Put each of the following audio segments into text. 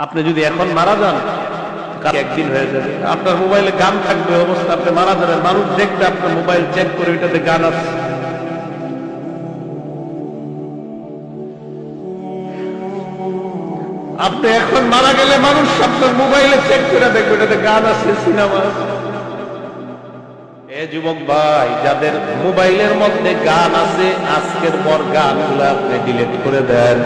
আপনি যদি এখন মারা যান একদিন হয়ে যাবে, আপনার মোবাইলে গান থাকবে অবস্থা আপনি মারা যাবেন, মানুষ দেখবে আপনার মোবাইল চেক করে ওইটাতে গান আছে। আপনি এখন মারা গেলে মানুষ আপনার মোবাইলে চেক করে দেখবে ওইটাতে গান আছে, সিনেমা আছে। এ যুবক ভাই, যাদের মোবাইলের মধ্যে গান আছে আজকের পর গানগুলো আপনি ডিলিট করে দেন।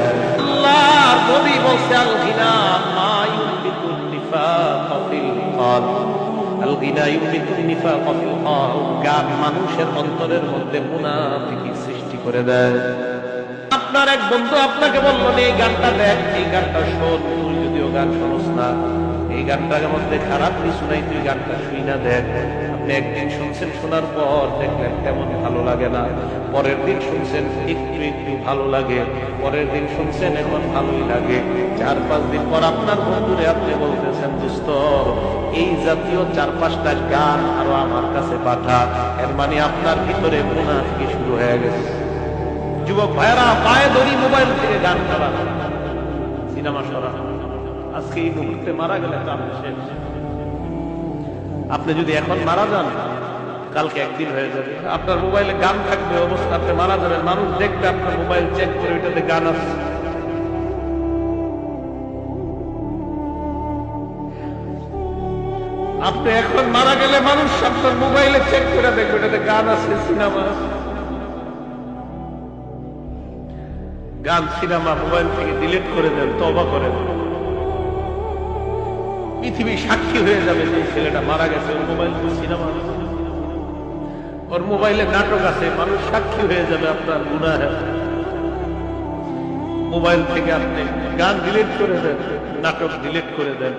আল্লাহ নবী বলছে আল গিনা মা ইউবিতুন নিফাক ফিল কলব, আল গিনা ইউবিতুন নিফাক ফিল কলব, গান মানুষের অন্তরের মধ্যে মুনাফিকি সৃষ্টি করে দেয়। আপনার এক বন্ধু আপনাকে বলল এই গানটা দেখ, এই গানটা শোন, তুই যদিও গান শোনস না, এই গানটার মধ্যে খারাপ কিছু নাই, তুই গানটা শুই না দেখ। আপনি একদিন শুনছেন, শোনার পর দেখলেন তেমন ভালো লাগে না, পরের দিন শুনছেন একটু একটু ভালো লাগে, পরের দিন শুনছেন এখন ভালোই লাগে, 4-5 দিন পর আপনার বন্ধুরে আপনি বলতেছেন দোস্ত এই জাতীয় 4-5টা গান আরো আমার কাছে পাঠা। এর মানে আপনার ভিতরে মুনাফিকি শুরু হয়ে গেছে। যুবক ভাইরা, পায়ে ধরি মোবাইল থেকে গান করা, সিনেমা সরা। আজকে এই মুহূর্তে মারা গেলে শেষ। আপনি যদি এখন মারা যান কালকে একদিন হয়ে যাবে, আপনার মোবাইলে গান থাকবে অবস্থা আপনি মারা যাবেন, মানুষ দেখবে আপনার মোবাইল চেক করে ওইটাতে গান আছে। আপনি এখন মারা গেলে মানুষ আপনার মোবাইলে চেক করে দেখবে ওইটাতে গান আছে, সিনেমা আছে। গান সিনেমা মোবাইল থেকে ডিলিট করে দেন, তওবা করেন। পৃথিবী সাক্ষী হয়ে যাবে যে ছেলেটা মারা গেছে, ওর মোবাইল সিনেমা, ওর মোবাইলে নাটক আছে, মানুষ সাক্ষী হয়ে যাবে আপনার গুনাহ। মোবাইল থেকে আপনি গান ডিলিট করে দেন, নাটক ডিলিট করে দেন।